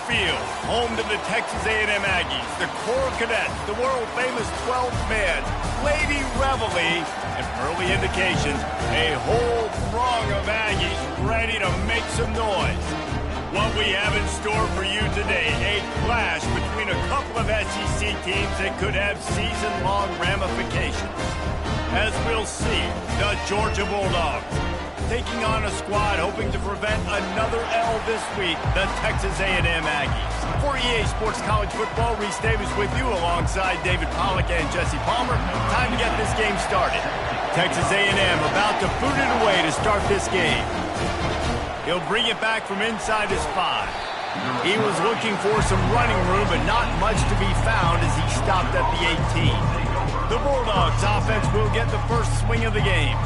Field, home to the Texas A&M Aggies, the Coral Cadets, the world-famous 12th man, Lady Reveille, and early indications, a whole throng of Aggies ready to make some noise. What we have in store for you today, a clash between a couple of SEC teams that could have season-long ramifications. As we'll see, the Georgia Bulldogs taking on a squad hoping to prevent another L this week, the Texas A&M Aggies. For EA Sports College Football, Reese Davis with you alongside David Pollack and Jesse Palmer. Time to get this game started. Texas A&M about to boot it away to start this game. He'll bring it back from inside his 5. He was looking for some running room, but not much to be found as he stopped at the 18. The Bulldogs offense will get the first swing of the game.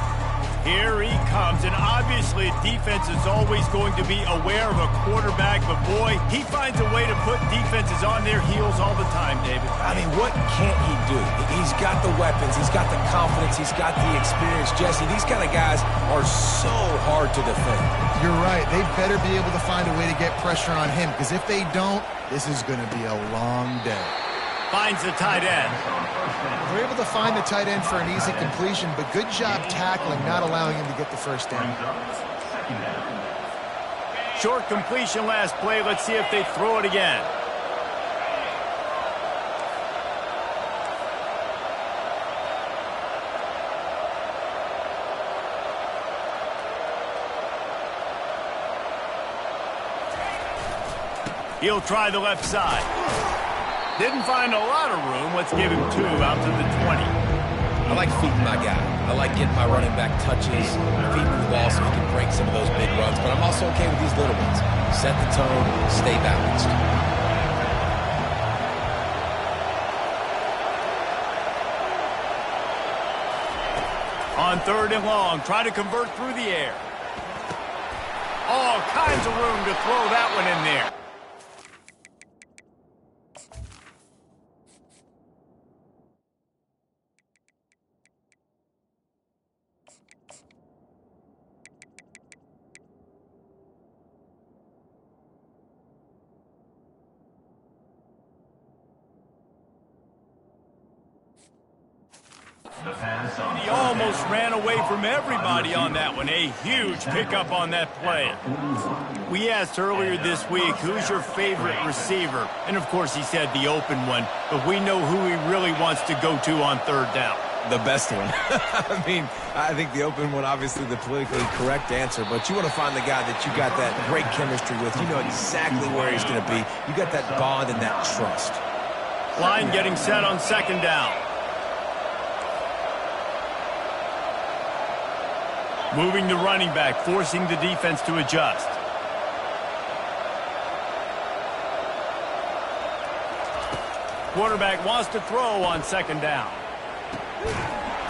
Here he comes, and obviously defense is always going to be aware of a quarterback, but boy, he finds a way to put defenses on their heels all the time, David. I mean, what can't he do? He's got the weapons, he's got the confidence, he's got the experience. Jesse, these kind of guys are so hard to defend. You're right. They better be able to find a way to get pressure on him, because if they don't, this is going to be a long day. Finds the tight end. They're able to find the tight end for an easy completion, but good job tackling, not allowing him to get the first down. Short completion last play. Let's see if they throw it again. He'll try the left side. Didn't find a lot of room. Let's give him 2 out to the 20. I like feeding my guy. I like getting my running back touches, feeding the ball so he can break some of those big runs, but I'm also okay with these little ones. Set the tone, stay balanced. On 3rd and long, try to convert through the air. All kinds of room to throw that one in there. He almost ran away from everybody on that one. A huge pickup on that play. We asked earlier this week, who's your favorite receiver? And, of course, he said the open one. But we know who he really wants to go to on 3rd down. The best one. I mean, I think the open one, obviously the politically correct answer, but you want to find the guy that you got that great chemistry with. You know exactly where he's going to be. You got that bond and that trust. Line getting set on 2nd down. Moving the running back, forcing the defense to adjust. Quarterback wants to throw on 2nd down.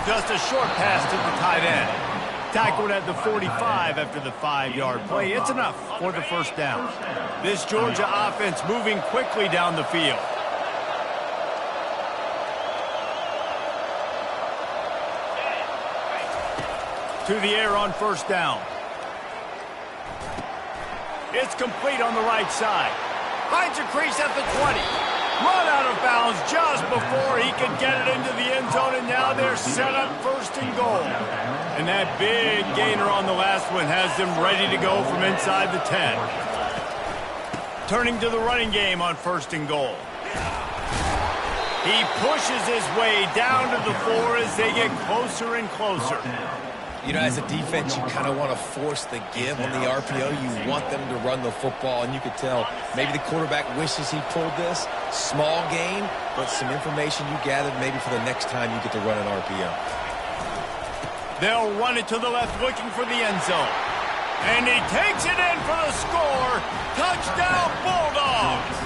Just a short pass to the tight end. Tackled at the 45 after the 5-yard play. It's enough for the first down. This Georgia offense moving quickly down the field. To the air on 1st down. It's complete on the right side. Finds a crease at the 20. Run out of bounds just before he could get it into the end zone, and now they're set up 1st and goal. And that big gainer on the last one has them ready to go from inside the 10. Turning to the running game on 1st and goal. He pushes his way down to the 4 as they get closer and closer. You know, as a defense, you kind of want to force the give on the RPO. You want them to run the football, and you could tell maybe the quarterback wishes he pulled this. Small gain, but some information you gathered maybe for the next time you get to run an RPO. They'll run it to the left, looking for the end zone. And he takes it in for the score. Touchdown, Bulldogs!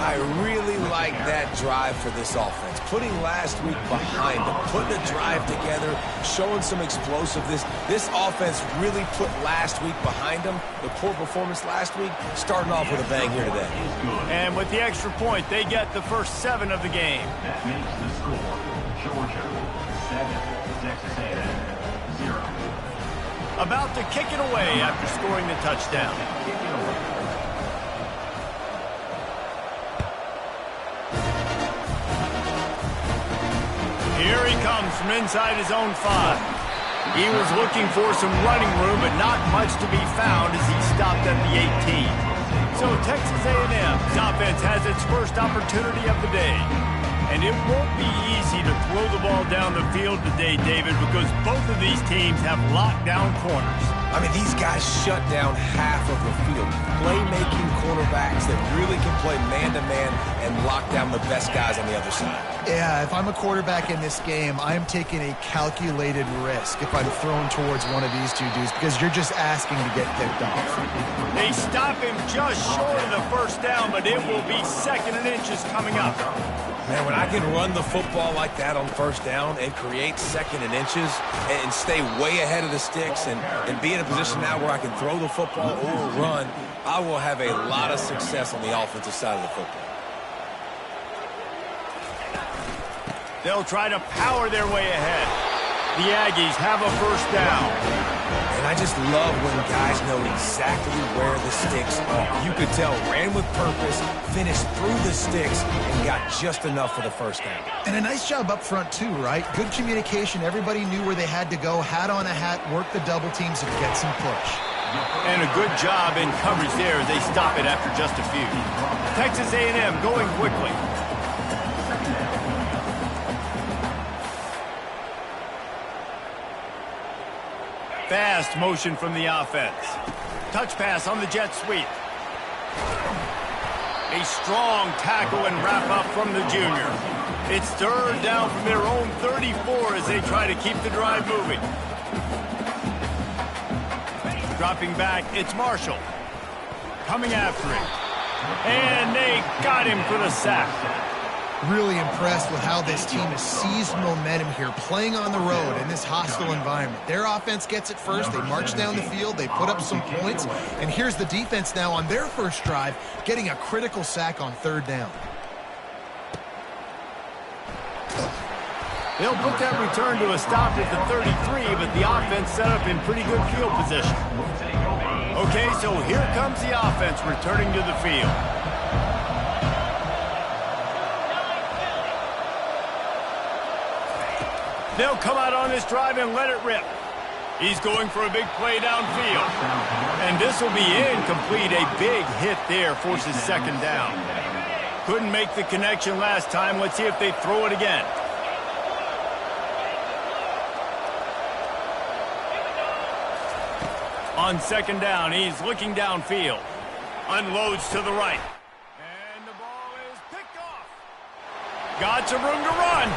I really like that drive for this offense. Putting last week behind them, putting a drive together, showing some explosiveness. This offense really put last week behind them. The poor performance last week, starting off with a bang here today. And with the extra point, they get the first 7 of the game. That makes the score Georgia 7, Texas A&M 0. About to kick it away after scoring the touchdown. comes from inside his own 5. He was looking for some running room, but not much to be found as he stopped at the 18. So Texas A&M's offense has its first opportunity of the day. And it won't be easy to throw the ball down the field today, David, because both of these teams have lockdown corners. I mean, these guys shut down half of the field. Playmaking cornerbacks that really can play man-to-man and lock down the best guys on the other side. Yeah, if I'm a quarterback in this game, I'm taking a calculated risk if I'm thrown towards one of these two dudes because you're just asking to get picked off. They stop him just short of the first down, but it will be 2nd and inches coming up. Man, when I can run the football like that on first down and create 2nd and inches and stay way ahead of the sticks and be in a position now where I can throw the football or run, I will have a lot of success on the offensive side of the football. They'll try to power their way ahead. The Aggies have a first down. And I just love when guys know exactly where the sticks are. You could tell, ran with purpose, finished through the sticks, and got just enough for the first down. And a nice job up front too, right? Good communication. Everybody knew where they had to go, hat on a hat, work the double teams, and get some push. And a good job in coverage there as they stop it after just a few. Texas A&M going quickly. Fast motion from the offense. Touch pass on the jet sweep. A strong tackle and wrap up from the junior. It's 3rd down from their own 34 as they try to keep the drive moving. Dropping back, it's Marshall. Coming after him. And they got him for the sack. Really impressed with how this team has seized momentum here, playing on the road in this hostile environment. Their offense gets it first. They march down the field. They put up some points. And here's the defense now on their first drive, getting a critical sack on 3rd down. They'll put that return to a stop at the 33, but the offense set up in pretty good field position. Okay, so here comes the offense returning to the field. They'll come out on this drive and let it rip. He's going for a big play downfield. And this will be incomplete. A big hit there forces 2nd down. Couldn't make the connection last time. Let's see if they throw it again. On 2nd down, he's looking downfield. Unloads to the right. And the ball is picked off. Got some room to run.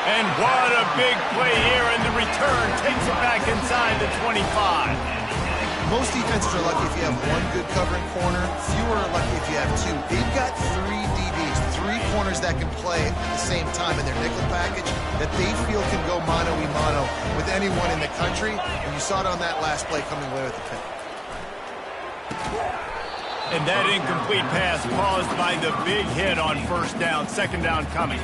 And what a big play here, and the return takes it back inside the 25. Most defenses are lucky if you have one good covering corner. Fewer are lucky if you have 2. They've got 3 DBs, 3 corners that can play at the same time in their nickel package that they feel can go mano-a-mano with anyone in the country. And you saw it on that last play coming away with the pick. And that incomplete pass caused by the big hit on first down, 2nd down coming.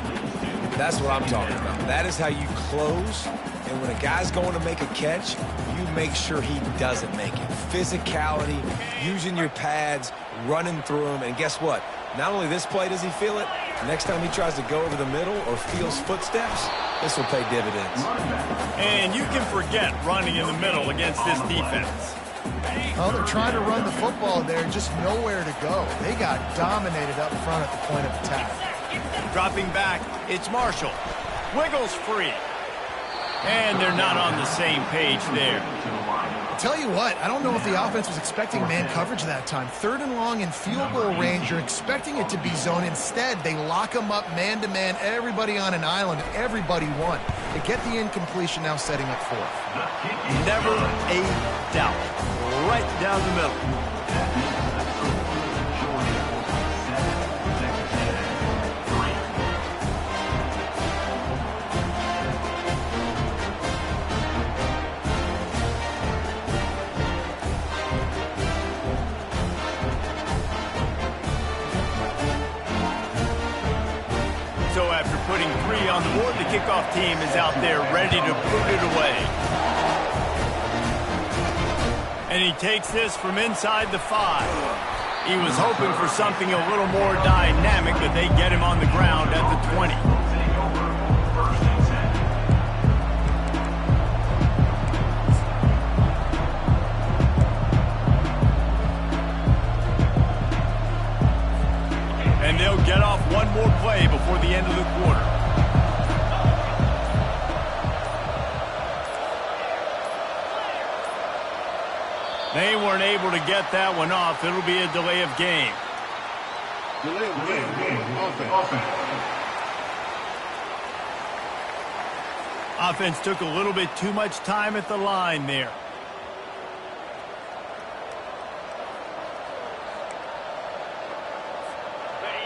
That's what I'm talking about. That is how you close. And when a guy's going to make a catch, you make sure he doesn't make it. Physicality, using your pads, running through them. And guess what? Not only this play does he feel it, next time he tries to go over the middle or feels footsteps, this will pay dividends. And you can forget running in the middle against this defense. Well, they're trying to run the football there, just nowhere to go. They got dominated up front at the point of attack. Dropping back, it's Marshall. Wiggles free. And they're not on the same page there. Tell you what, I don't know if the offense was expecting man coverage that time. 3rd and long in field goal range, you're expecting it to be zone. Instead, they lock them up man-to-man, everybody on an island, and everybody won. They get the incompletion now setting up 4th. Never a doubt. Right down the middle. So after putting 3 on the board, the kickoff team is out there ready to put it away. And he takes this from inside the 5. He was hoping for something a little more dynamic, but they get him on the ground at the 20. get off one more play before the end of the quarter. They weren't able to get that one off. It'll be a delay of game. Delay of game. Offense. Offense took a little bit too much time at the line there.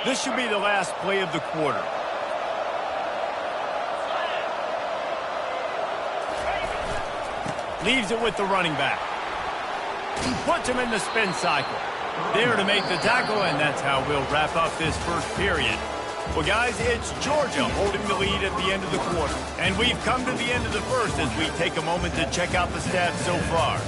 This should be the last play of the quarter. Leaves it with the running back. Puts him in the spin cycle. There to make the tackle, and that's how we'll wrap up this first period. Well, guys, it's Georgia holding the lead at the end of the quarter. And we've come to the end of the first as we take a moment to check out the stats so far.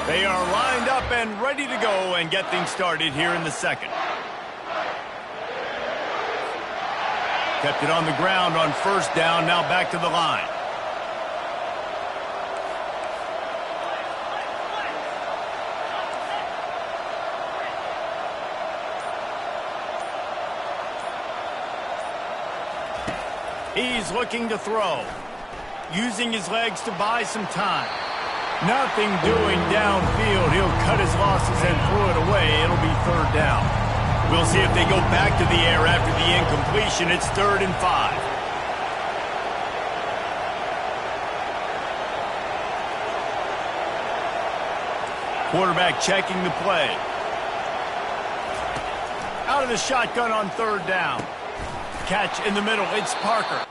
They are lined up and ready to go and get things started here in the second. Kept it on the ground on first down, now back to the line. He's looking to throw, using his legs to buy some time. Nothing doing downfield. He'll cut his losses and throw it away. It'll be third down. We'll see if they go back to the air after the incompletion. It's 3rd and 5. Quarterback checking the play. Out of the shotgun on 3rd down. Catch in the middle. It's Parker.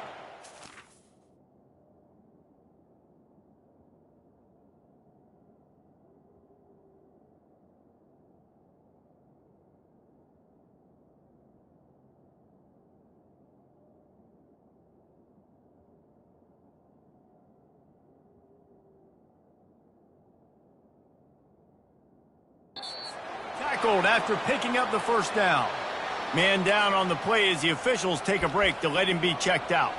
Tackled after picking up the first down. Man down on the play as the officials take a break to let him be checked out.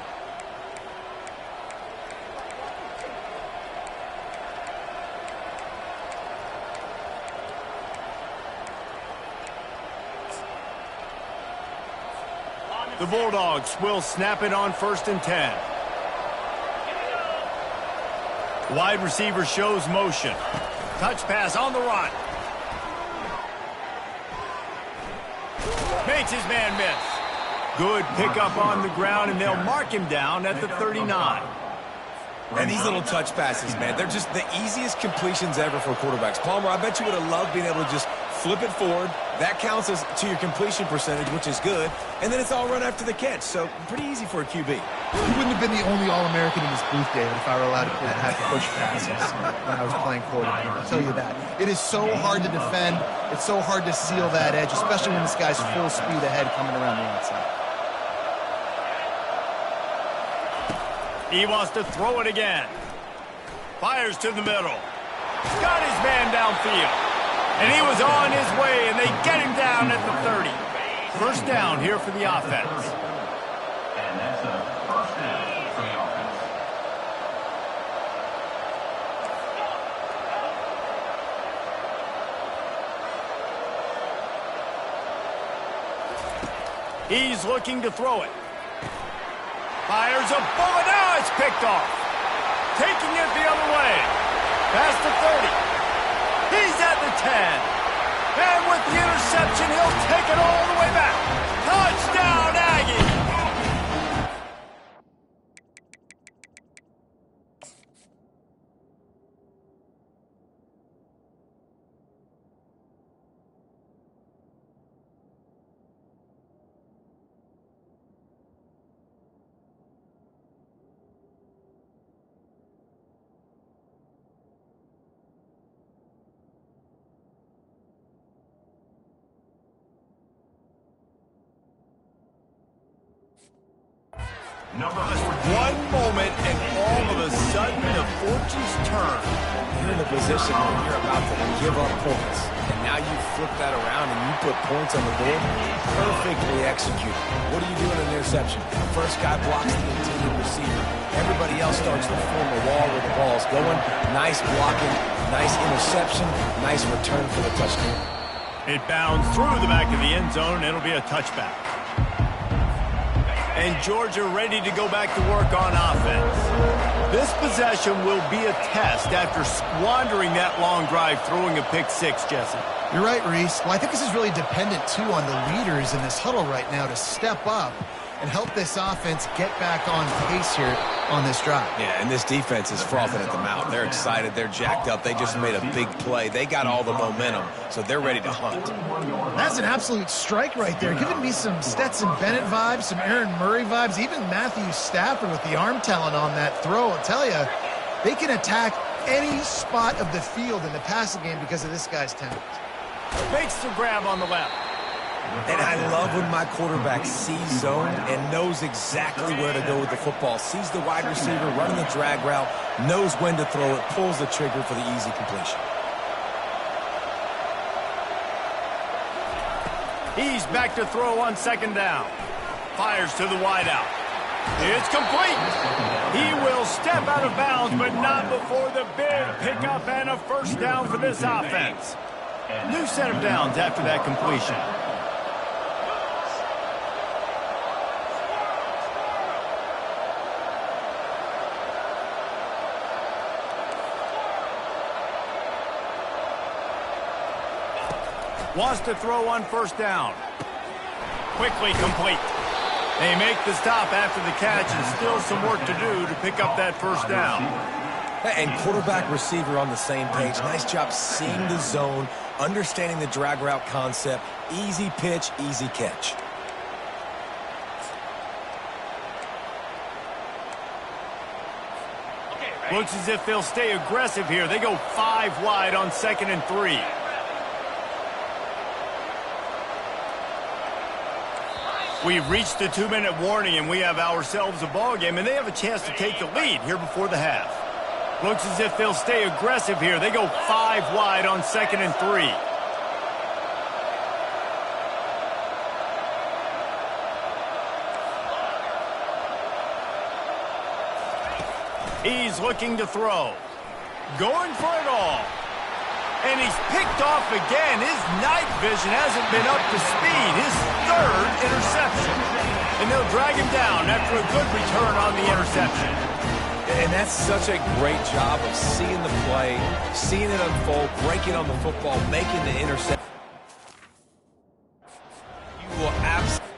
The Bulldogs will snap it on 1st and 10. Wide receiver shows motion. Touch pass on the run. Makes his man miss. Good pickup on the ground, and they'll mark him down at the 39. And these little touch passes, man, they're just the easiest completions ever for quarterbacks. Palmer, I bet you would have loved being able to just flip it forward. That counts as to your completion percentage, which is good. And then it's all run after the catch, so pretty easy for a QB. He wouldn't have been the only All-American in his booth, David, if I were allowed to have to push passes when I was playing quarterback. I'll tell you that. It is so hard to defend. It's so hard to seal that edge, especially when this guy's full speed ahead coming around the outside. He wants to throw it again. Fires to the middle. Got his man downfield. And he was on his way, and they get him down at the 30. First down here for the offense. And that's a first down for the offense. He's looking to throw it. Fires a bullet. Now it's picked off. Taking it the other way. Past the 30. He's at the 10. And with the interception, he'll take it all the way back. Touchdown, Aggie. One moment, and all of a sudden, the fortunes turn. You're in a position where you're about to give up points. And now you flip that around and you put points on the board. Perfectly executed. What do you do in an interception? The first guy blocks the intended receiver. Everybody else starts to form a wall where the ball's going. Nice blocking. Nice interception, nice return for the touchdown. It bounds through the back of the end zone. It'll be a touchback. And Georgia ready to go back to work on offense. This possession will be a test after squandering that long drive, throwing a pick six, Jesse. You're right, Reese. Well, I think this is really dependent, too, on the leaders in this huddle right now to step up and help this offense get back on pace here on this drive. Yeah, and this defense is frothing at the mouth. They're excited. They're jacked up. They just made a big play. They got all the momentum, so they're ready to hunt. That's an absolute strike right there, giving me some Stetson Bennett vibes, some Aaron Murray vibes, even Matthew Stafford with the arm talent on that throw. I'll tell you, they can attack any spot of the field in the passing game because of this guy's talent. Makes the grab on the left. And I love when my quarterback sees zone and knows exactly where to go with the football. Sees the wide receiver running the drag route, knows when to throw it, pulls the trigger for the easy completion. He's back to throw on second down. Fires to the wideout. It's complete. He will step out of bounds, but not before the big pickup and a first down for this offense. New set of downs after that completion. Wants to throw on first down. Quickly complete. They make the stop after the catch and still some work to do to pick up that first down. And quarterback receiver on the same page. Nice job seeing the zone, understanding the drag route concept. Easy pitch, easy catch. Looks as if they'll stay aggressive here. They go 5 wide on 2nd and 3. We've reached the 2-minute warning, and we have ourselves a ball game, and they have a chance to take the lead here before the half. Looks as if they'll stay aggressive here. They go 5 wide on 2nd and 3. He's looking to throw. Going for it all. And he's picked off again. His night vision hasn't been up to speed. His 3rd interception. And they'll drag him down after a good return on the interception. And that's such a great job of seeing the play, seeing it unfold, breaking on the football, making the interception. You will absolutely...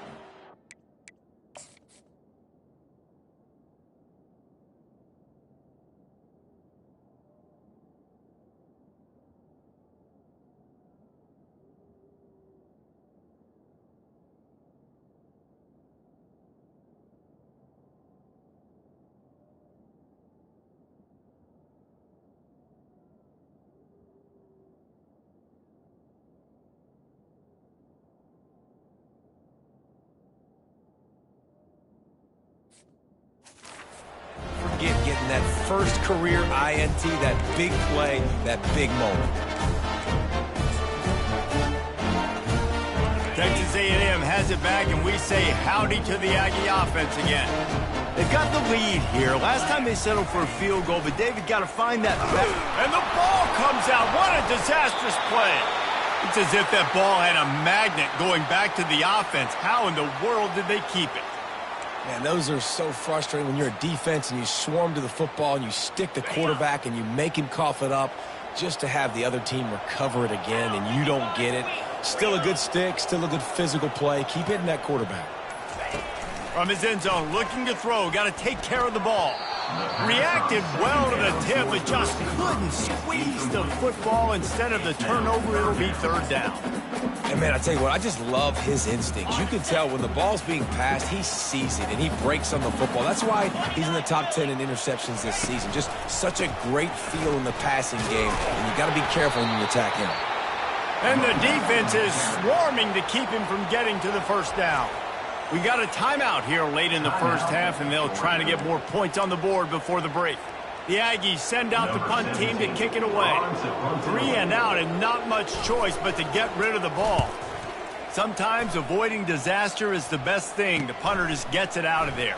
Getting that first career INT, that big play, that big moment. Texas A&M has it back, and we say howdy to the Aggie offense again. They've got the lead here. Last time they settled for a field goal, but David got to find that back. And the ball comes out. What a disastrous play. It's as if that ball had a magnet going back to the offense. How in the world did they keep it? Man, those are so frustrating when you're a defense and you swarm to the football and you stick the quarterback and you make him cough it up just to have the other team recover it again and you don't get it. Still a good stick, still a good physical play. Keep hitting that quarterback. From his end zone, looking to throw. Got to take care of the ball. Reacted well to the tip, but just couldn't squeeze the football. Instead of the turnover, it'll be 3rd down. And, man, I tell you what, I just love his instincts. You can tell when the ball's being passed, he sees it, and he breaks on the football. That's why he's in the top 10 in interceptions this season. Just such a great feel in the passing game, and you got to be careful when you attack him. And the defense is swarming to keep him from getting to the first down. We got a timeout here late in the first half, and they'll try to get more points on the board before the break. The Aggies send out the punt team to kick it away. 3 and out, and not much choice but to get rid of the ball. Sometimes avoiding disaster is the best thing. The punter just gets it out of there.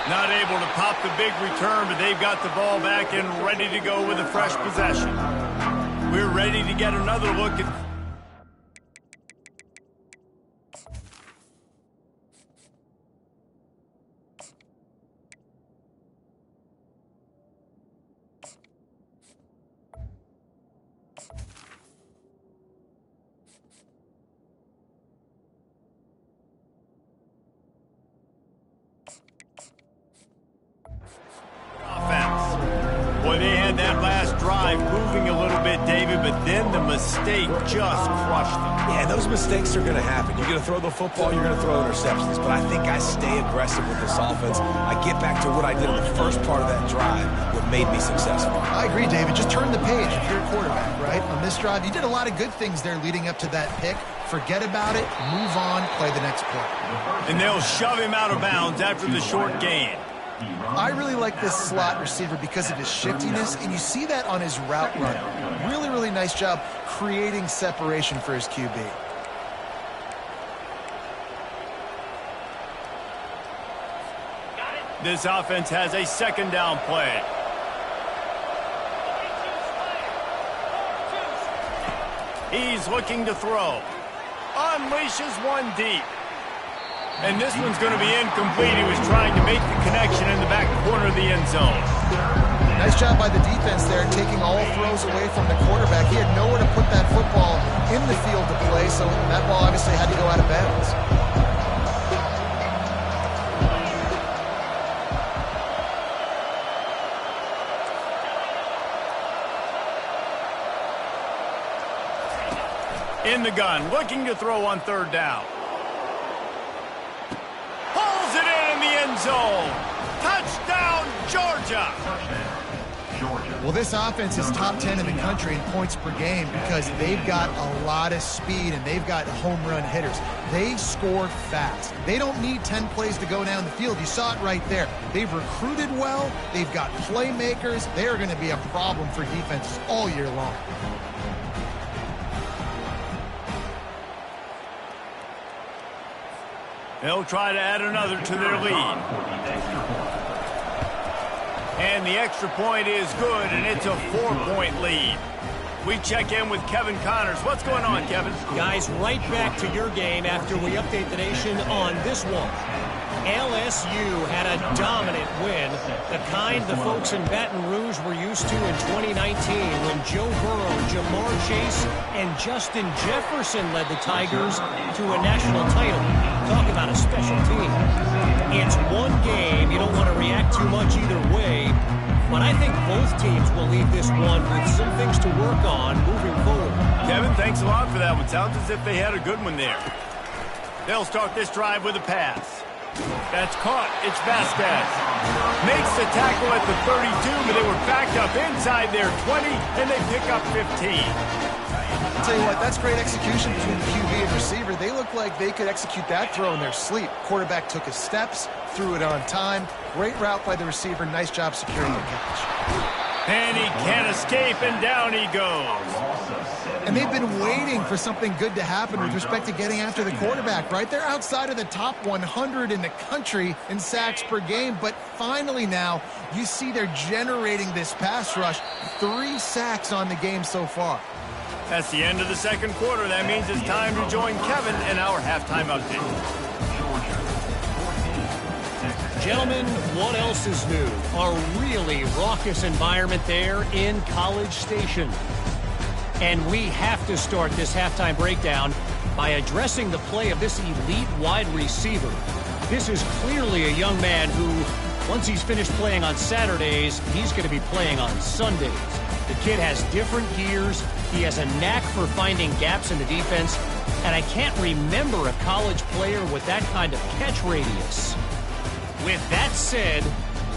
Not able to pop the big return, but they've got the ball back and ready to go with a fresh possession. We're ready to get another look at... Boy, they had that last drive moving a little bit, David, but then the mistake just crushed them. Yeah, those mistakes are going to happen. You're going to throw the football, you're going to throw interceptions, but I think I stay aggressive with this offense. I get back to what I did in the first part of that drive, what made me successful. I agree, David. Just turn the page if you're a quarterback, right? On this drive, you did a lot of good things there leading up to that pick. Forget about it, move on, play the next play. And they'll shove him out of bounds after the short gain. I really like this slot receiver because of his shiftiness, and you see that on his route run. Really, really nice job creating separation for his QB. This offense has a second down play. He's looking to throw. Unleashes one deep. And this one's going to be incomplete. He was trying to make the connection in the back corner of the end zone. Nice job by the defense there, taking all throws away from the quarterback. He had nowhere to put that football in the field to play, so that ball obviously had to go out of bounds. In the gun, looking to throw on third down. Pulls it in the end zone. Touchdown, Georgia. Well, this offense is top 10 in the country in points per game because they've got a lot of speed and they've got home run hitters. They score fast. They don't need 10 plays to go down the field. You saw it right there. They've recruited well. They've got playmakers. They are going to be a problem for defenses all year long. They'll try to add another to their lead. And the extra point is good, and it's a 4-point lead. We check in with Kevin Connors. What's going on, Kevin? Guys, right back to your game after we update the nation on this one. LSU had a dominant win, the kind the folks in Baton Rouge were used to in 2019 when Joe Burrow, Jamar Chase, and Justin Jefferson led the Tigers to a national title. Talk about a special team. It's one game. You don't want to react too much either way, but I think both teams will leave this one with some things to work on moving forward. Kevin, thanks a lot for that one. Sounds as if they had a good one there. They'll start this drive with a pass. That's caught. It's Vasquez. Makes the tackle at the 32, but they were backed up inside their 20, and they pick up 15. I'll tell you what, that's great execution between the QB and receiver. They look like they could execute that throw in their sleep. Quarterback took his steps, threw it on time. Great route by the receiver. Nice job securing the catch. And he can't escape, and down he goes. And they've been waiting for something good to happen with respect to getting after the quarterback, right? They're outside of the top 100 in the country in sacks per game, but finally now you see they're generating this pass rush. 3 sacks on the game so far. That's the end of the second quarter. That means it's time to join Kevin in our halftime update. Gentlemen, what else is new? A really raucous environment there in College Station. And we have to start this halftime breakdown by addressing the play of this elite wide receiver. This is clearly a young man who, once he's finished playing on Saturdays, he's going to be playing on Sundays. The kid has different gears. He has a knack for finding gaps in the defense. And I can't remember a college player with that kind of catch radius. With that said,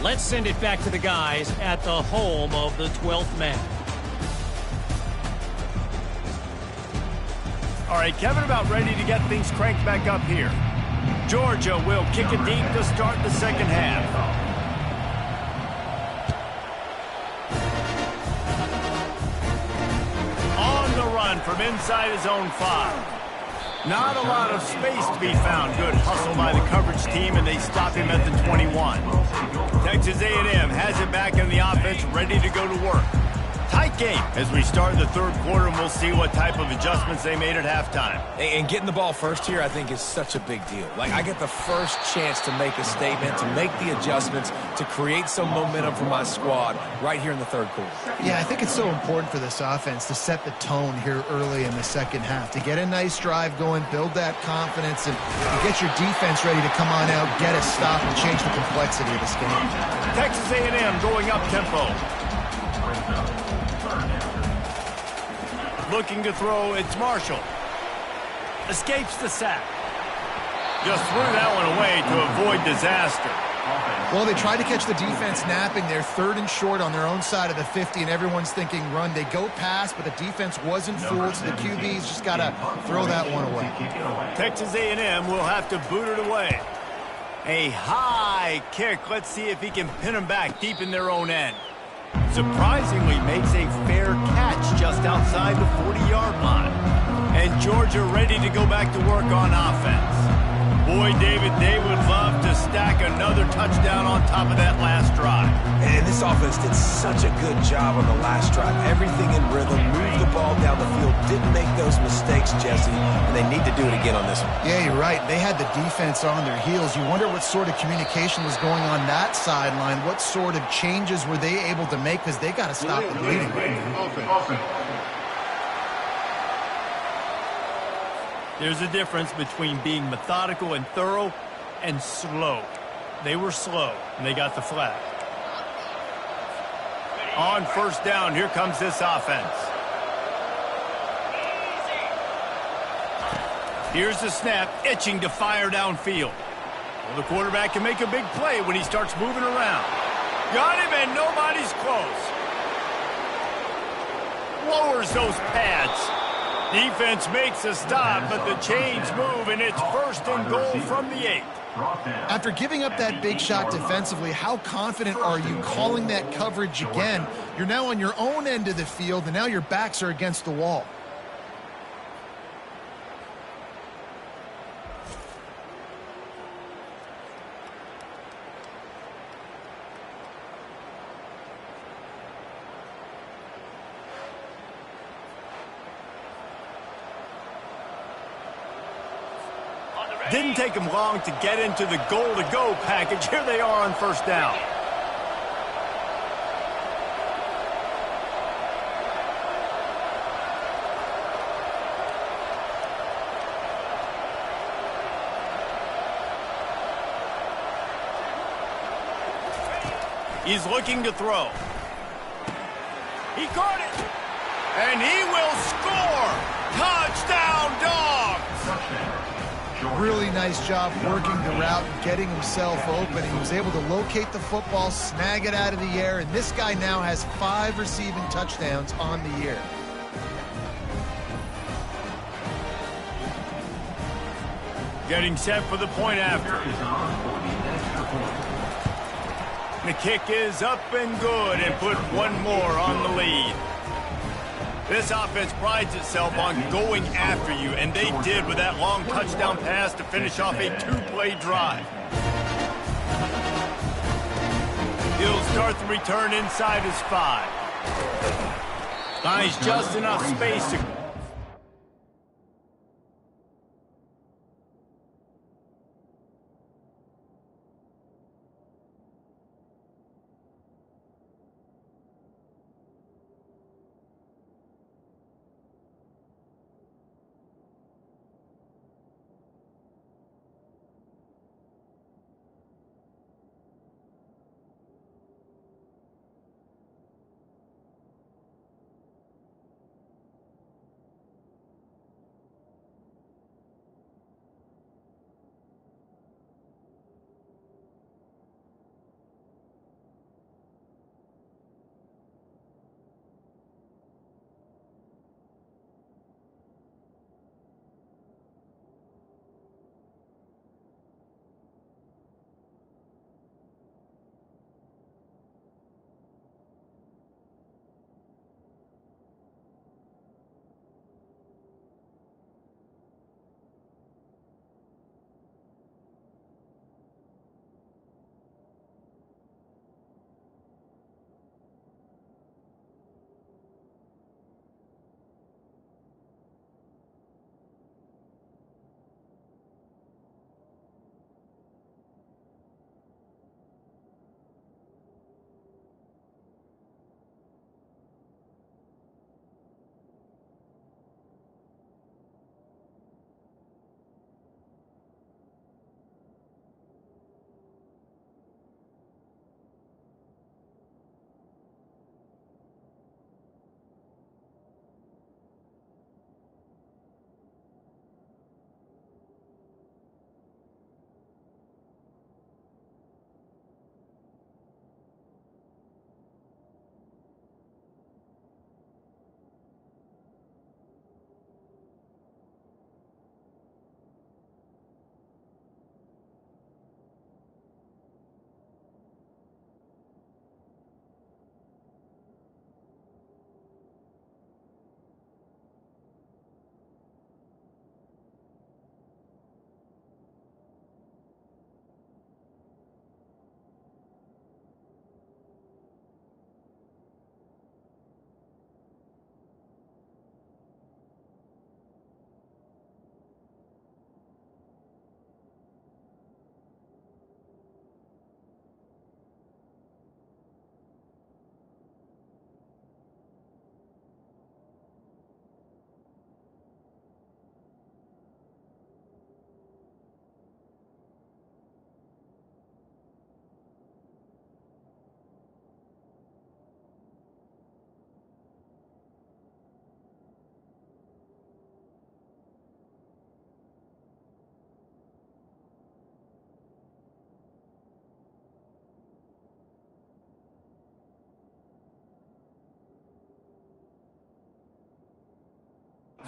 let's send it back to the guys at the home of the 12th man. All right, Kevin about ready to get things cranked back up here. Georgia will kick it deep to start the second half. On the run from inside his own 5. Not a lot of space to be found. Good hustle by the coverage team, and they stop him at the 21. Texas A&M has it back in the offense, ready to go to work. Tight game as we start the third quarter, and we'll see what type of adjustments they made at halftime. And getting the ball first here, I think, is such a big deal. Like, I get the first chance to make a statement, to make the adjustments, to create some momentum for my squad right here in the third quarter. Yeah, I think it's so important for this offense to set the tone here early in the second half, to get a nice drive going, build that confidence, and get your defense ready to come on out, get a stop, and change the complexity of this game. Texas A&M going up tempo. Looking to throw, it's Marshall. Escapes the sack. Just threw that one away to avoid disaster. Well, they tried to catch the defense napping. They're third and short on their own side of the 50, and everyone's thinking run. They go past, but the defense wasn't fooled, so the QB's just got to throw that one away. Texas A&M will have to boot it away. A high kick. Let's see if he can pin them back deep in their own end. Surprisingly makes a fair catch just outside the 40-yard line. And Georgia ready to go back to work on offense. Boy, David, they would love to stack another touchdown on top of that last drive. And this offense did such a good job on the last drive. Everything in rhythm, moved the ball down the field, didn't make those mistakes, Jesse, and they need to do it again on this one. Yeah, you're right. They had the defense on their heels. You wonder what sort of communication was going on that sideline. What sort of changes were they able to make, because they got to stop the bleeding right now. There's a difference between being methodical and thorough and slow. They were slow, and they got the flag. On first down, here comes this offense. Here's the snap, itching to fire downfield. Well, the quarterback can make a big play when he starts moving around. Got him, and nobody's close. Lowers those pads. Defense makes a stop, but the chains move, and it's first and goal from the 8. After giving up that big shot defensively, how confident are you calling that coverage again? You're now on your own end of the field, and now your backs are against the wall. Didn't take him long to get into the goal-to-go package. Here they are on first down. He's looking to throw. He caught it. And he will score. Touchdown, Dogs. Really nice job working the route and getting himself open. He was able to locate the football, snag it out of the air, and this guy now has 5 receiving touchdowns on the year. Getting set for the point after. The kick is up and good, and put one more on the lead. This offense prides itself on going after you, and they did with that long touchdown pass to finish off a 2-play drive. He'll start the return inside his 5. Finds just enough space to...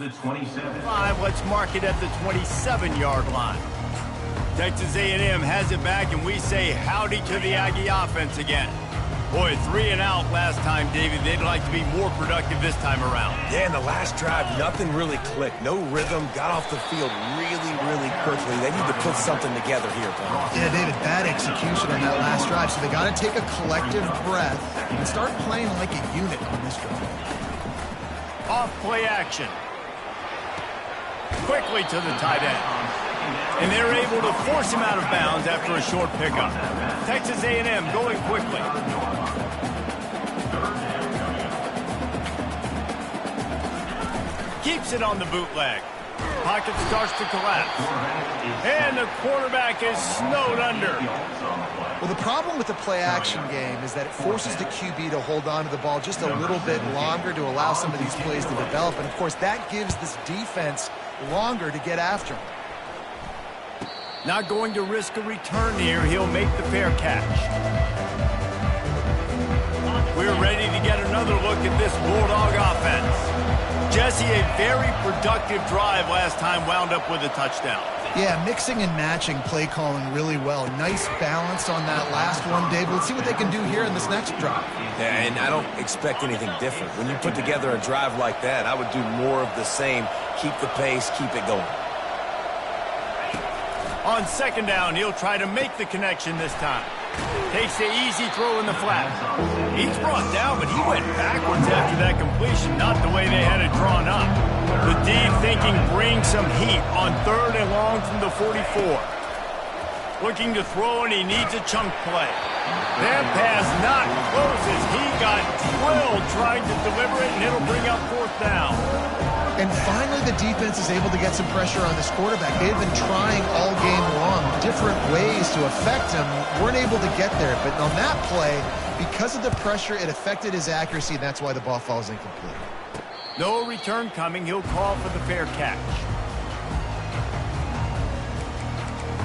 the 27. Let's mark it at the 27-yard line. Texas A&M has it back, and we say howdy to the Aggie offense again. Boy, 3 and out last time, David. They'd like to be more productive this time around. Yeah, in the last drive, nothing really clicked. No rhythm, got off the field really, really quickly. They need to put something together here, Tom. Yeah, David, bad execution on that last drive. So they got to take a collective breath and start playing like a unit on this drive. Off play action. Quickly to the tight end. And they're able to force him out of bounds after a short pickup. Texas A&M going quickly. Keeps it on the bootleg. Pocket starts to collapse. And the quarterback is snowed under. Well, the problem with the play-action game is that it forces the QB to hold on to the ball just a little bit longer to allow some of these plays to develop. And, of course, that gives this defense longer to get after him. Not going to risk a return here. He'll make the fair catch. We're ready to get another look at this Bulldog offense. Jesse, a very productive drive last time wound up with a touchdown. Yeah, mixing and matching play calling really well. Nice balance on that last one, Dave. Let's see what they can do here in this next drive. Yeah, and I don't expect anything different. When you put together a drive like that, I would do more of the same. Keep the pace, keep it going. On second down, he'll try to make the connection this time. Takes the easy throw in the flat. He's brought down, but he went backwards after that completion, not the way they had it drawn up. The deep thinking brings some heat on third and long from the 44. Looking to throw, and he needs a chunk play. That pass not close as he got drilled trying to deliver it, and it'll bring up fourth down. And finally, the defense is able to get some pressure on this quarterback. They've been trying all game long different ways to affect him. Weren't able to get there. But on that play, because of the pressure, it affected his accuracy, and that's why the ball falls incomplete. No return coming. He'll call for the fair catch.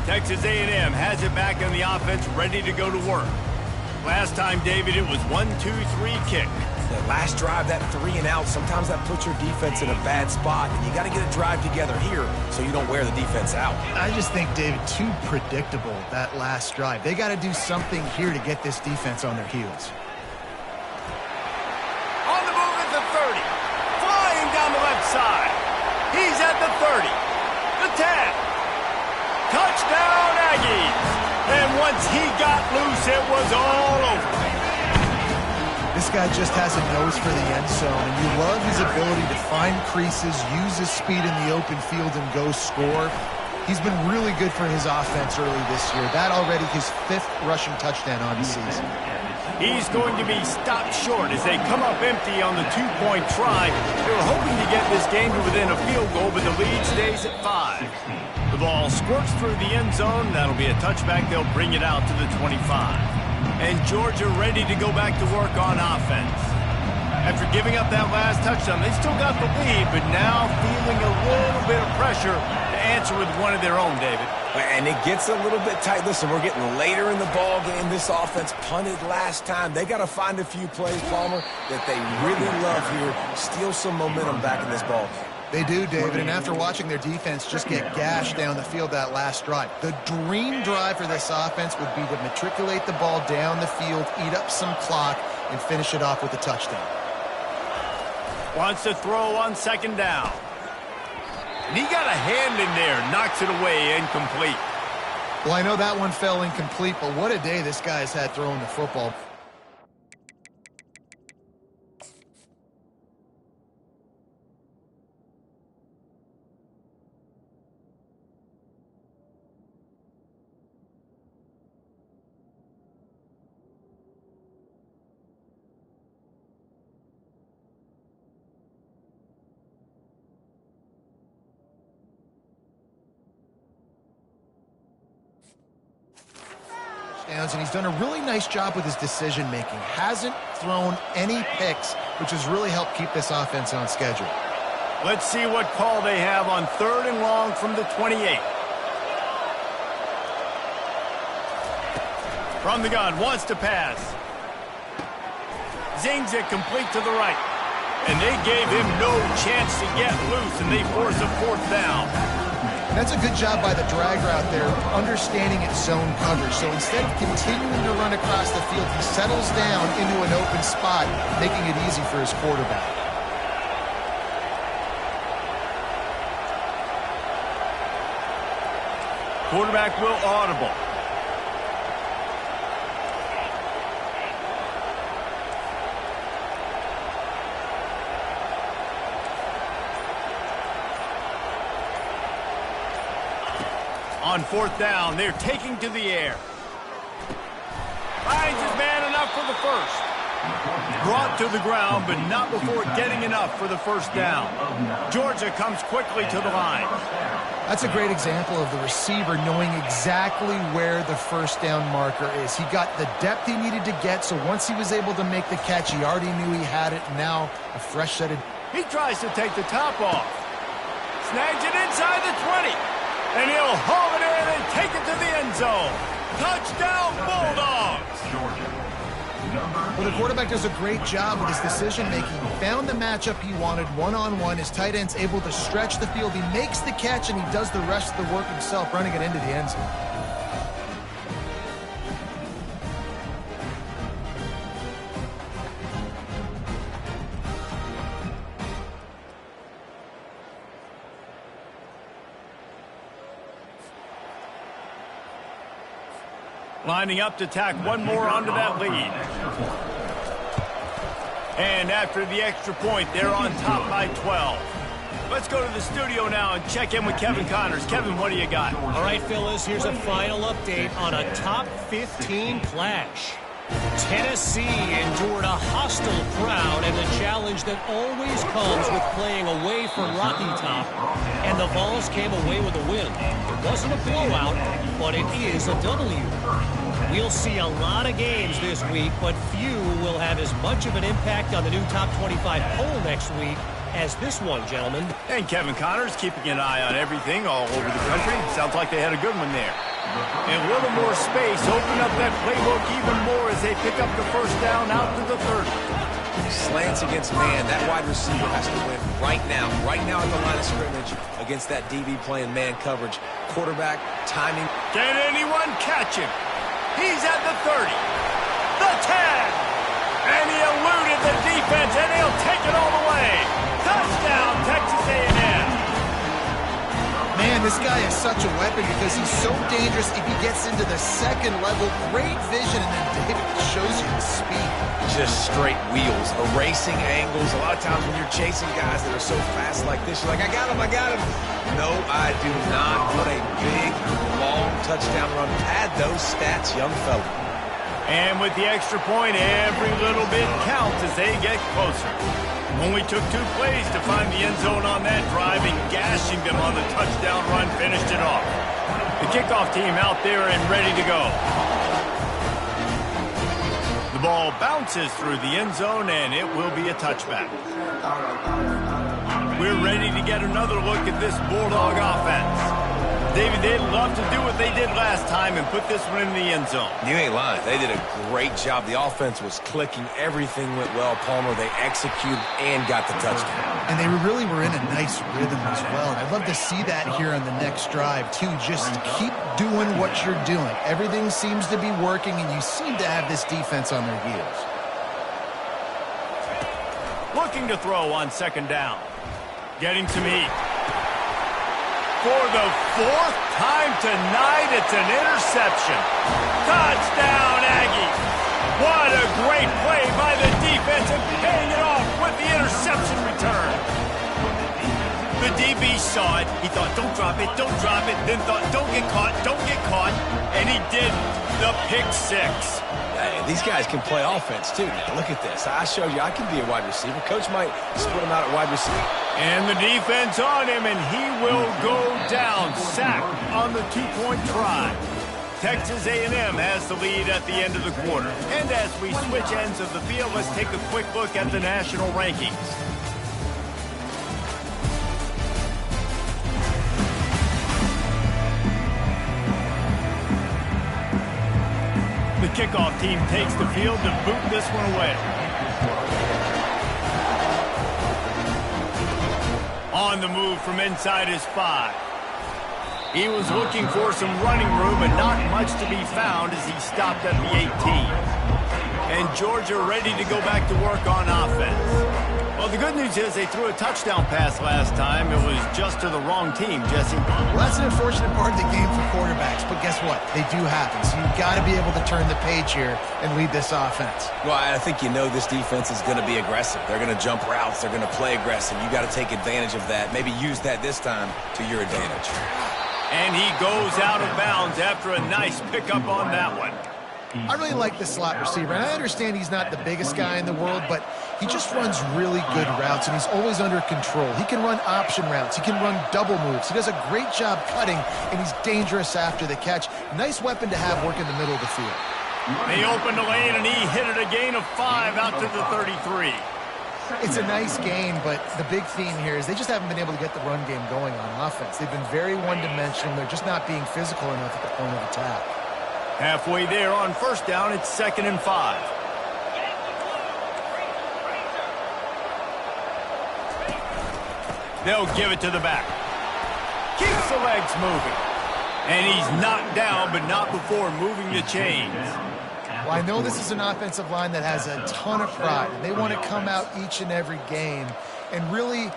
Texas A&M has it back on the offense, ready to go to work. Last time, David, it was 1-2-3 kick. The last drive, that 3 and out, sometimes that puts your defense in a bad spot, and you got to get a drive together here so you don't wear the defense out. I just think, David, too predictable, that last drive. They got to do something here to get this defense on their heels. On the move at the 30. Flying down the left side. He's at the 30. The 10. Touchdown, Aggies. And once he got loose, it was all over. This guy just has a nose for the end zone, and you love his ability to find creases, use his speed in the open field, and go score. He's been really good for his offense early this year. That already his 5th rushing touchdown on the season. He's going to be stopped short as they come up empty on the 2-point try. They were hoping to get this game to within a field goal, but the lead stays at 5. The ball squirts through the end zone. That'll be a touchback. They'll bring it out to the 25. And Georgia ready to go back to work on offense. After giving up that last touchdown, they still got the lead, but now feeling a little bit of pressure to answer with one of their own, David. And it gets a little bit tight. Listen, we're getting later in the ball game. This offense punted last time. They got to find a few plays, Palmer, that they really love here. Steal some momentum back in this ball game. They do, David, and after watching their defense just get gashed down the field that last drive, the dream drive for this offense would be to matriculate the ball down the field, eat up some clock, and finish it off with a touchdown. Wants to throw on second down. And he got a hand in there, knocks it away, incomplete. Well, I know that one fell incomplete, but what a day this guy's had throwing the football. And he's done a really nice job with his decision-making. Hasn't thrown any picks, which has really helped keep this offense on schedule. Let's see what call they have on third and long from the 28. From the gun, wants to pass. Zings it complete to the right. And they gave him no chance to get loose, and they force a fourth down. That's a good job by the drag route there, understanding its zone coverage. So instead of continuing to run across the field, he settles down into an open spot, making it easy for his quarterback. Quarterback will audible. On fourth down, they're taking to the air. Finds his man enough for the first. Brought to the ground, but not before getting enough for the first down. Georgia comes quickly to the line. That's a great example of the receiver knowing exactly where the first down marker is. He got the depth he needed to get, so once he was able to make the catch, he already knew he had it. Now, a fresh set of... He tries to take the top off. Snags it inside the 20. And he'll haul it in and take it to the end zone. Touchdown, Bulldogs! Well, the quarterback does a great job with his decision-making. He found the matchup he wanted, one-on-one. His tight end's able to stretch the field. He makes the catch, and he does the rest of the work himself, running it into the end zone. Lining up to tack one more onto that lead. And after the extra point, they're on top by 12. Let's go to the studio now and check in with Kevin Connors. Kevin, what do you got? All right, Phyllis, here's a final update on a top 15 clash. Tennessee endured a hostile crowd and the challenge that always comes with playing away from Rocky Top, and the Vols came away with a win. It wasn't a blowout, but it is a W. We'll see a lot of games this week, but few will have as much of an impact on the new top 25 poll next week as this one, gentlemen. And Kevin Connors keeping an eye on everything all over the country. Sounds like they had a good one there. And a little more space, open up that playbook even more as they pick up the first down out to the 30. Slants against man. That wide receiver has to win right now at the line of scrimmage against that DB playing man coverage. Quarterback, timing. Can anyone catch him? He's at the 30, the 10, and he eluded the defense, and he'll take it all the way. Touchdown, Texas A&M. Man, this guy is such a weapon because he's so dangerous if he gets into the second level. Great vision, and then David shows you the speed. Just straight wheels, erasing angles. A lot of times when you're chasing guys that are so fast like this, you're like, I got him. No, I do not. What a big, long touchdown run. Pad those stats, young fella. And with the extra point, every little bit counts as they get closer. Only took 2 plays to find the end zone on that drive, and gashing them on the touchdown run finished it off. The kickoff team out there and ready to go. The ball bounces through the end zone, and it will be a touchback. We're ready to get another look at this Bulldog offense. David, they'd love to do what they did last time and put this one in the end zone. You ain't lying. They did a great job. The offense was clicking. Everything went well. Palmer, they executed and got the touchdown. And they really were in a nice rhythm as well. I'd love to see that here on the next drive, too. Just keep doing what you're doing. Everything seems to be working, and you seem to have this defense on their heels. Looking to throw on second down. Getting some heat. For the 4th time tonight, it's an interception. Touchdown, Aggies. What a great play by the defense and paying it off with the interception return. The DB saw it. He thought, don't drop it, then thought, don't get caught, and he did the pick 6. Hey, these guys can play offense, too. Now, look at this. I showed you I can be a wide receiver. Coach might split him out at wide receiver. And the defense on him, and he will go down. Sack on the 2-point try. Texas A&M has the lead at the end of the quarter. And as we switch ends of the field, let's take a quick look at the national rankings. The kickoff team takes the field to boot this one away. On the move from inside his 5. He was looking for some running room, but not much to be found as he stopped at the 18. And Georgia ready to go back to work on offense. Well, the good news is they threw a touchdown pass last time. It was just to the wrong team, Jesse. Well, that's an unfortunate part of the game for quarterbacks, but guess what? They do happen. So you've got to be able to turn the page here and lead this offense. Well, I think you know this defense is going to be aggressive. They're going to jump routes. They're going to play aggressive. You got to take advantage of that. Maybe use that this time to your advantage. And he goes out of bounds after a nice pickup on that one. I really like the slot receiver, and I understand he's not the biggest guy in the world, but he just runs really good routes, and he's always under control. He can run option routes. He can run double moves. He does a great job cutting, and he's dangerous after the catch. Nice weapon to have working the middle of the field. They opened the lane, and he hit it a gain of 5 out to the 33. It's a nice gain, but the big theme here is they just haven't been able to get the run game going on offense. They've been very one-dimensional. They're just not being physical enough at the point of attack. Halfway there on first down, it's 2nd and 5. They'll give it to the back. Keeps the legs moving. And he's knocked down, but not before moving the chains. Well, I know this is an offensive line that has a ton of pride. They want to come out each and every game and really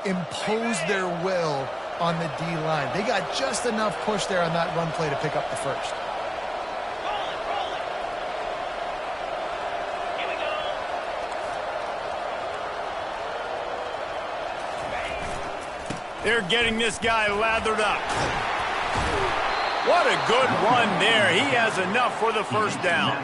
impose their will on the D-line. They got just enough push there on that run play to pick up the first. They're getting this guy lathered up. What a good run there. He has enough for the first down.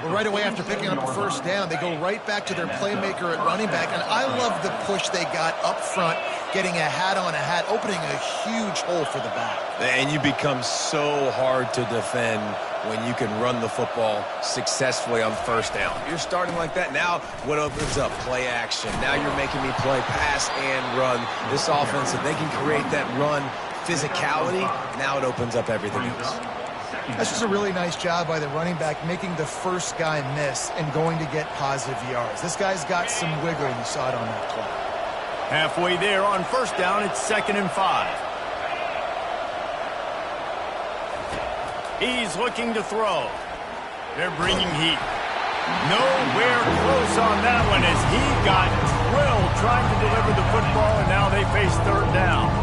Well, right away after picking up the first down, they go right back to their playmaker at running back. And I love the push they got up front, getting a hat on a hat, opening a huge hole for the back. And you become so hard to defend when you can run the football successfully on first down. You're starting like that. Now what opens up? Play action. Now you're making me play pass and run. This offense, if they can create that run physicality, now it opens up everything else. That's just a really nice job by the running back, making the first guy miss and going to get positive yards. This guy's got some wiggle, and you saw it on that play. Halfway there on first down, it's 2nd and 5. He's looking to throw. They're bringing heat. Nowhere close on that one as he got drilled trying to deliver the football, and now they face 3rd down.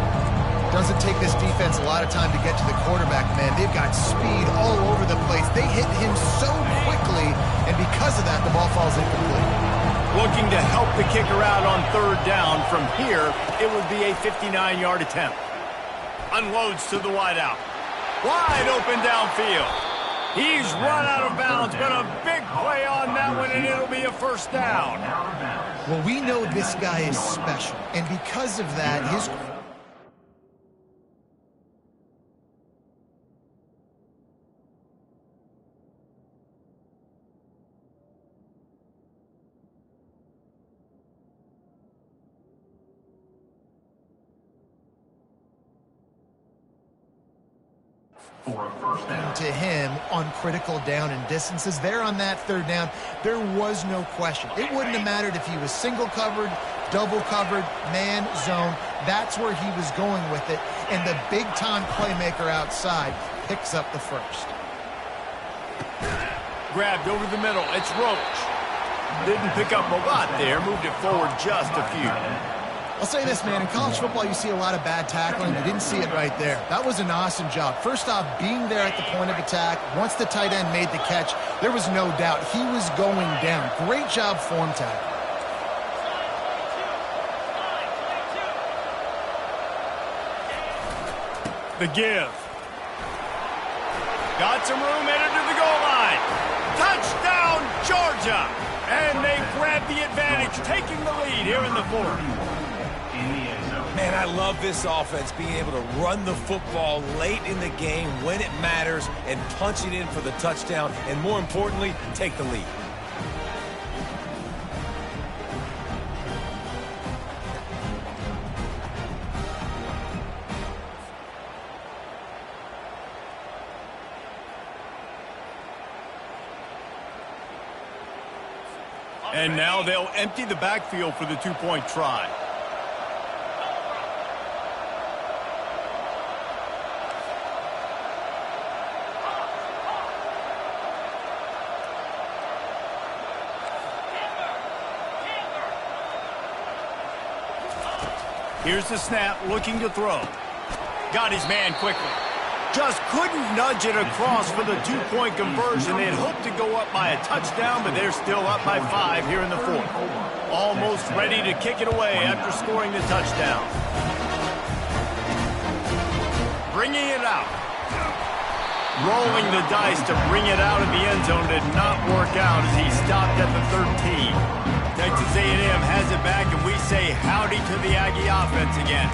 Doesn't take this defense a lot of time to get to the quarterback, man. They've got speed all over the place. They hit him so quickly, and because of that, the ball falls incomplete. Looking to help the kicker out on 3rd down. From here, it would be a 59-yard attempt. Unloads to the wideout. Wide open downfield. He's run out of bounds, but a big play on that one, and it'll be a first down. Well, we know this guy is special, and because of that, his... to him on critical down and distances. There on that 3rd down, there was no question. It wouldn't have mattered if he was single covered, double covered, man, zone. That's where he was going with it. And the big-time playmaker outside picks up the first. Grabbed over the middle. It's Roach. Didn't pick up a lot there. Moved it forward just a few. I'll say this, man. In college football, you see a lot of bad tackling. You didn't see it right there. That was an awesome job. First off, being there at the point of attack. Once the tight end made the catch, there was no doubt he was going down. Great job form tackle. The give. Got some room, headed to the goal line. Touchdown, Georgia! And they grab the advantage, taking the lead here in the 4th. Man, I love this offense, being able to run the football late in the game when it matters and punch it in for the touchdown, and more importantly, take the lead. And now they'll empty the backfield for the 2-point try. Here's the snap, looking to throw. Got his man quickly. Just couldn't nudge it across for the two-point conversion. They had hoped to go up by a touchdown, but they're still up by 5 here in the fourth. Almost ready to kick it away after scoring the touchdown. Bringing it out. Rolling the dice to bring it out of the end zone did not work out as he stopped at the 13. Texas A&M has it back, and we say howdy to the Aggie offense again.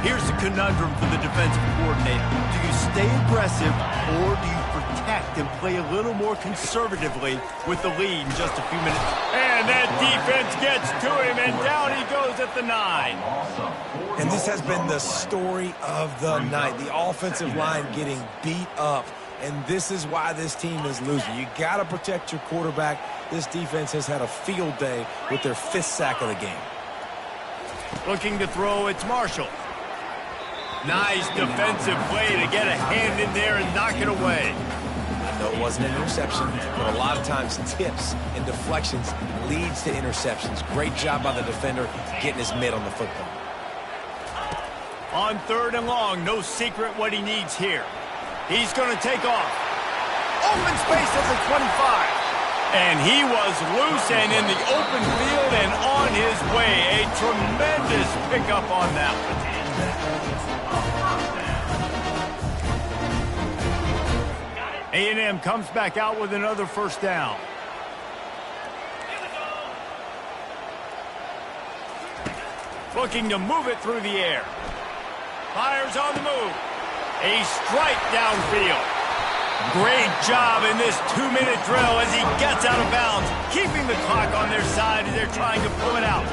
Here's the conundrum for the defensive coordinator. Do you stay aggressive, or do you protect and play a little more conservatively with the lead in just a few minutes? And that defense gets to him, and down he goes at the 9. And this has been the story of the night. The offensive line getting beat up. And this is why this team is losing. You got to protect your quarterback. This defense has had a field day with their 5th sack of the game. Looking to throw, it's Marshall. Nice defensive play to get a hand in there and knock it away. I know it wasn't an interception, but a lot of times tips and deflections leads to interceptions. Great job by the defender getting his mitt on the football. On 3rd and long, no secret what he needs here. He's going to take off. Open space at the 25. And he was loose and in the open field and on his way. A tremendous pickup on that one. A&M comes back out with another first down. Looking to move it through the air. Fires on the move. A strike downfield. Great job in this 2-minute drill as he gets out of bounds, keeping the clock on their side as they're trying to pull it out.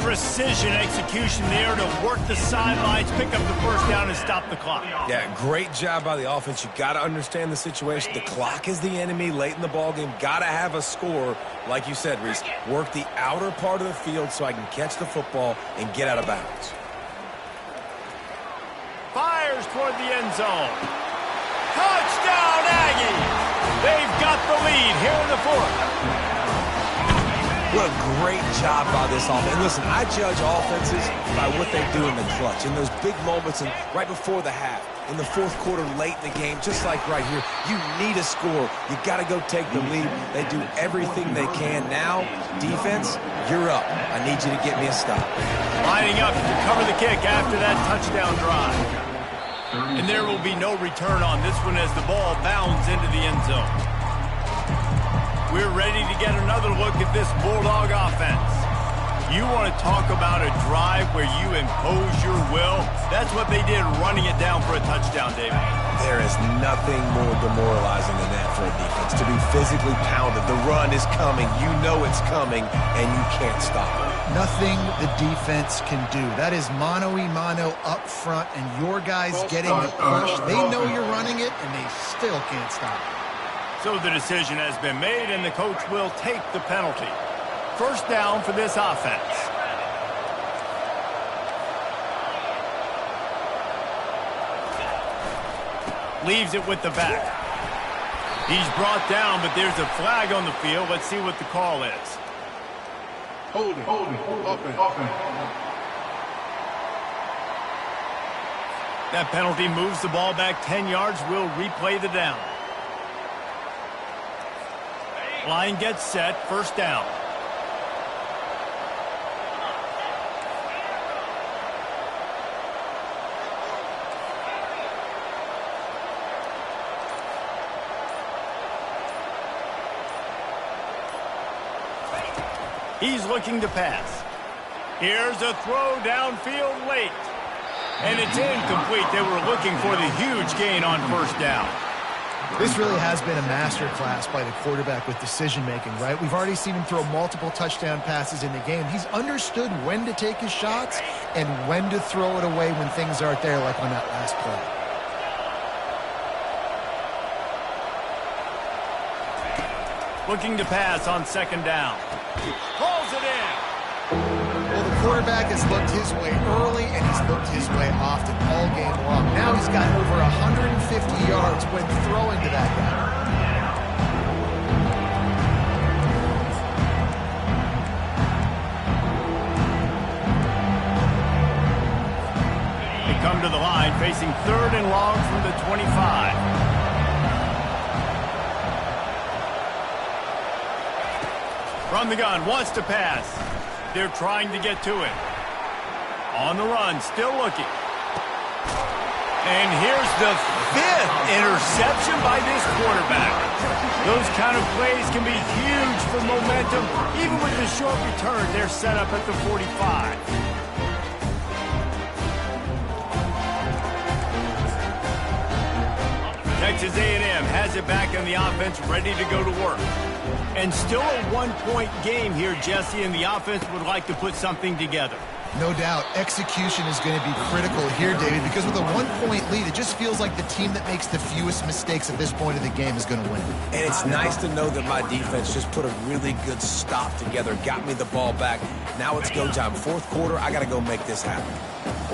Precision execution there to work the sidelines, pick up the first down, and stop the clock. Yeah, great job by the offense. You got to understand the situation. The clock is the enemy late in the ballgame. Got to have a score, like you said, Reese. Work the outer part of the field so I can catch the football and get out of bounds. Fires toward the end zone. Touchdown, Aggies! They've got the lead here in the fourth. What a great job by this offense. And listen, I judge offenses by what they do in the clutch, in those big moments and right before the half, in the fourth quarter, late in the game, just like right here. You need a score. You got to go take the lead. They do everything they can. Now, defense, you're up. I need you to get me a stop. Lining up to cover the kick after that touchdown drive. And there will be no return on this one as the ball bounds into the end zone. We're ready to get another look at this Bulldog offense. You want to talk about a drive where you impose your will? That's what they did running it down for a touchdown, David. There is nothing more demoralizing than that for a defense, to be physically pounded. The run is coming. You know it's coming, and you can't stop it. Nothing the defense can do. That is mano-a-mano up front, and your guys getting the push. They know you're running it, and they still can't stop it. So the decision has been made, and the coach will take the penalty. First down for this offense. Leaves it with the back. He's brought down, but there's a flag on the field. Let's see what the call is. Holding. That penalty moves the ball back 10 yards. We'll replay the down. Line gets set. First down. He's looking to pass. Here's a throw downfield late. And it's incomplete. They were looking for the huge gain on first down. This really has been a masterclass by the quarterback with decision-making, right? We've already seen him throw multiple touchdown passes in the game. He's understood when to take his shots and when to throw it away when things aren't there, like on that last play. Looking to pass on second down. Calls it in. Well, the quarterback has looked his way early, and he's looked his way often all game long. Now he's got over 150 yards when throwing to that guy. come to the line, facing 3rd and long from the 25. From the gun, wants to pass. They're trying to get to it. On the run, still looking. And here's the 5th interception by this quarterback. Those kind of plays can be huge for momentum. Even with the short return, they're set up at the 45. Texas A&M has it back in the offense, ready to go to work. And still a one-point game here, Jesse, and the offense would like to put something together. No doubt, execution is going to be critical here, David, because with a one-point lead, it just feels like the team that makes the fewest mistakes at this point of the game is going to win. And it's nice to know that my defense just put a really good stop together, got me the ball back. Now it's go time. 4th quarter, I got to go make this happen.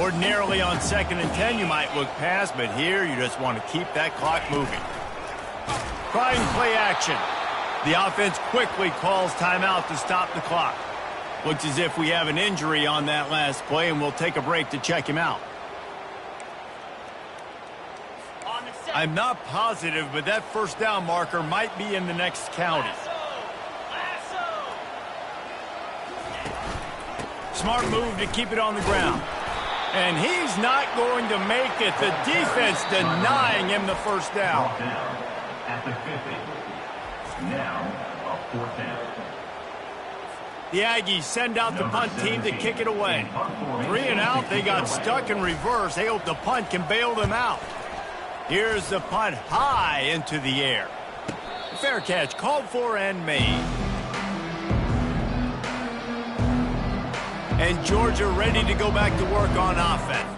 Ordinarily on 2nd and 10, you might look past, but here you just want to keep that clock moving. Trying play action. The offense quickly calls timeout to stop the clock. Looks as if we have an injury on that last play, and we'll take a break to check him out. I'm not positive, but that 1st down marker might be in the next county. Smart move to keep it on the ground. And he's not going to make it. The defense denying him the 1st down. At the 50. Now, a 4th down. The Aggies send out the punt team to kick it away. 3 and out, they got stuck in reverse. They hope the punt can bail them out. Here's the punt high into the air. Fair catch, called for and made. And Georgia ready to go back to work on offense.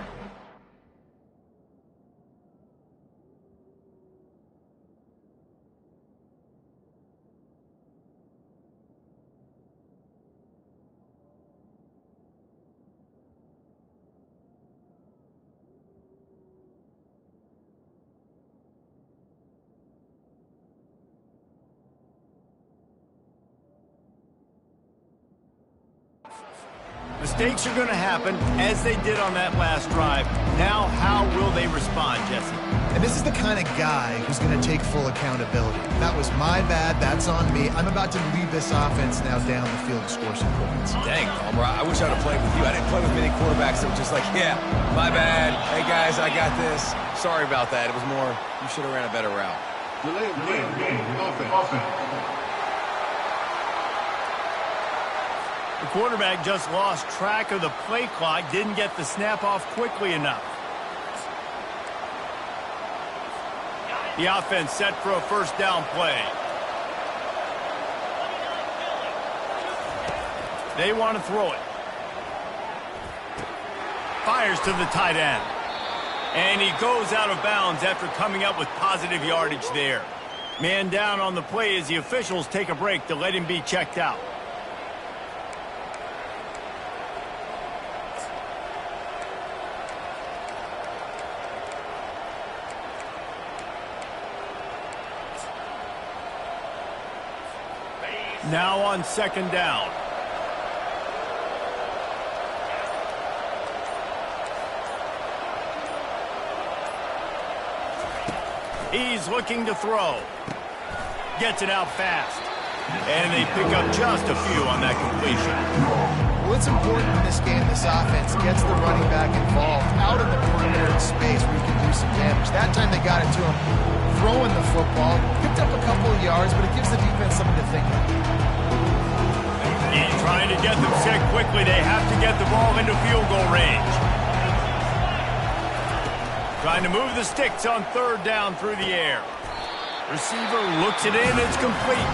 Mistakes are going to happen, as they did on that last drive. Now, how will they respond, Jesse? And this is the kind of guy who's going to take full accountability. That was my bad. That's on me. I'm about to lead this offense now down the field to score some points. Dang, Palmer, I wish I'd have played with you. I didn't play with many quarterbacks that were just like, yeah, my bad. Hey, guys, I got this. Sorry about that. It was more, you should have ran a better route. Delay of game. Offense. The quarterback just lost track of the play clock, didn't get the snap off quickly enough. The offense set for a 1st down play. They want to throw it. Fires to the tight end. And he goes out of bounds after coming up with positive yardage there. Man down on the play as the officials take a break to let him be checked out. Now on 2nd down. He's looking to throw. Gets it out fast. And they pick up just a few on that completion. Well, it's important in this game, this offense gets the running back involved out of the perimeter space where you can do some damage. That time they got it to him throwing the football. Picked up a couple of yards, but it gives the defense something to think about. He's trying to get them set quickly. They have to get the ball into field goal range. Trying to move the sticks on 3rd down through the air. Receiver looks it in. It's complete.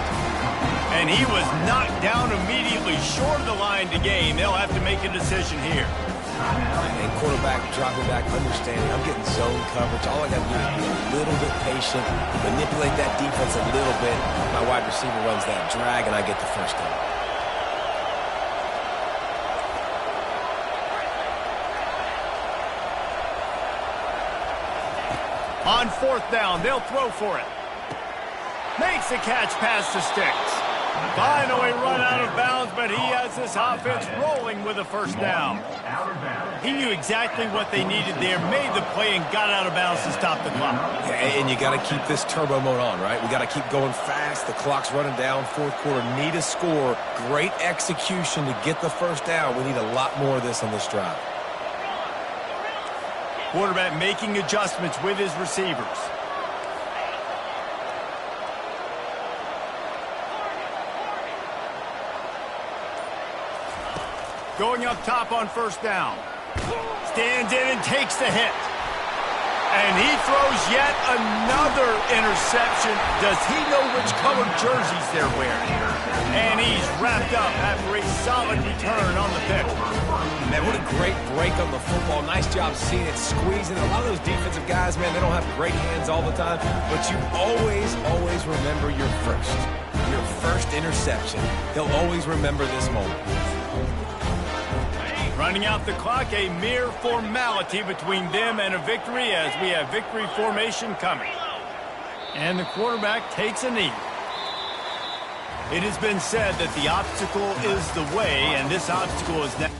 And he was knocked down immediately short of the line to gain. They'll have to make a decision here. And quarterback dropping back, understanding I'm getting zone coverage. All I got to do is be a little bit patient, manipulate that defense a little bit. My wide receiver runs that drag, and I get the 1st down. On 4th down, they'll throw for it. Makes the catch past the sticks. Finally run out of bounds, but he has this offense rolling with a 1st down. Out of bounds. He knew exactly what they needed there, made the play, and got out of bounds to stop the clock. Yeah, and you got to keep this turbo mode on, right? We got to keep going fast. The clock's running down. Fourth quarter, need a score. Great execution to get the first down. We need a lot more of this on this drive. Quarterback making adjustments with his receivers. Going up top on first down. Stands in and takes the hit. And he throws yet another interception. Does he know which color jerseys they're wearing? And he's wrapped up after a solid return on the pick. Man, what a great break on the football. Nice job seeing it, squeezing. A lot of those defensive guys, man, they don't have great hands all the time, but you always remember your first interception. They'll always remember this moment. Running out the clock, a mere formality between them and a victory as we have victory formation coming. And the quarterback takes a knee. It has been said that the obstacle is the way, and this obstacle is now...